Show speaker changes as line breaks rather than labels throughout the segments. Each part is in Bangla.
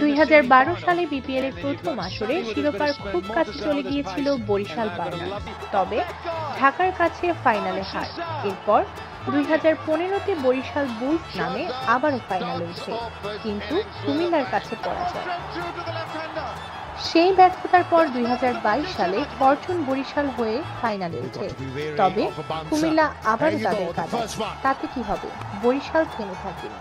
2012 সালে বিপিএল এর প্রথম আসরে শিরোপার খুব কাছে চলে গিয়েছিল বরিশাল বার্নার্স, তবে ঢাকার কাছে ফাইনালে হার। এরপর 2015-তে বরিশাল বুলস নামে আবারও ফাইনালে ওঠে, কিন্তু কুমিল্লার কাছে পরাজয়। সেই ব্যর্থতার পর 2022 সালে ফরচুন বরিশাল হয়ে ফাইনালে ওঠে, তবে কুমিল্লা আবারও তাদের কাঁদায়। তাতে কি হবে? বরিশাল থেমে থাকেনি।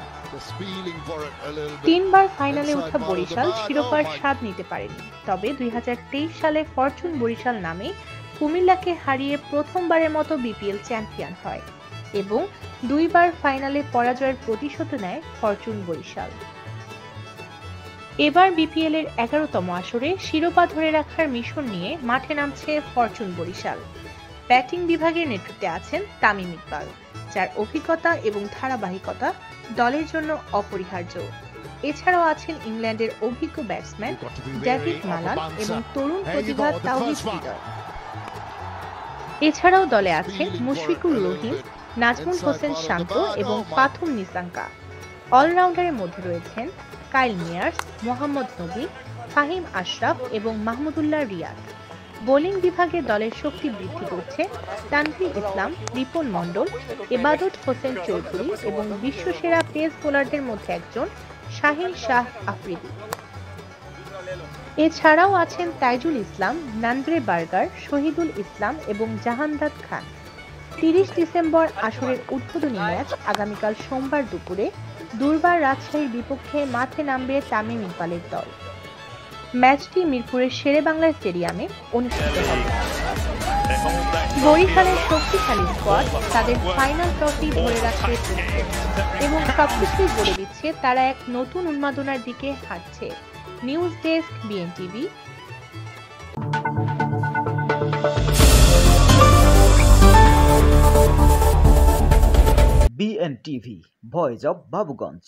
3 বার ফাইনালে ওঠা বরিশাল শিরোপার স্বাদ নিতে পারেনি, তবে 2023 সালে ফরচুন বরিশাল নামে কুমিল্লাকে হারিয়ে প্রথমবারের মতো বিপিএল চ্যাম্পিয়ন হয় এবং 2 বার ফাইনালে পরাজয়ের প্রতিশোধ নেয় ফরচুন বরিশাল। এবার বিপিএল এর 11তম আসরে শিরোপা ধরে রাখার মিশন নিয়ে মাঠে নামছে ফরচুন বরিশাল। ব্যাটিং বিভাগের নেতৃত্বে আছেন তামিম ইকবাল, যার অভিজ্ঞতা এবং ধারাবাহিকতা দলের জন্য অপরিহার্য। এছাড়াও আছেন ইংল্যান্ডের অভিজ্ঞ ব্যাটসম্যান ডেভিড মালান এবং তরুণ প্রতিভা তাওহিদ হৃদয়। এছাড়াও দলে আছেন মুশফিকুর রহিম, নাজমুল হোসেন শান্ত এবং ফাথুম নিসাঙ্কা। অলরাউন্ডারের মধ্যে রয়েছেন কাইল মিয়ার্স, মোহাম্মদ নবী, ফাহিম আশরাফ এবং মাহমুদুল্লাহ রিয়াদ। বোলিং বিভাগে দলের শক্তি বৃদ্ধি করছে তানভীর ইসলাম, রিপন মণ্ডল, এবাদত হোসেন চৌধুরী এবং বিশ্বসেরা পেস বোলারদের মধ্যে একজন শাহিন শাহ আফ্রিদি। এছাড়াও আছেন তাইজুল ইসলাম, নান্দ্রে বার্গার, শহীদুল ইসলাম এবং জাহানদাদ খান। 30 ডিসেম্বর আসরের উদ্বোধনী ম্যাচ আগামীকাল সোমবার দুপুরে দুর্বার রাজশাহীর বিপক্ষে মাঠে নামবে তামিম ইকবালের দল। ম্যাচটি মিরপুরের শেরেবাংলা স্টেডিয়ামে অনুষ্ঠিত হবে। বরিশালের শক্তিশালী স্কোয়াড তাদের ফাইনাল ট্রফি ধরে রাখতে চলেছে এবং সবকিছুই বলে দিচ্ছে তারা এক নতুন উন্মাদনার দিকে হাঁটছে। News desk, BNTV.
BNTV, voice of Babuganj.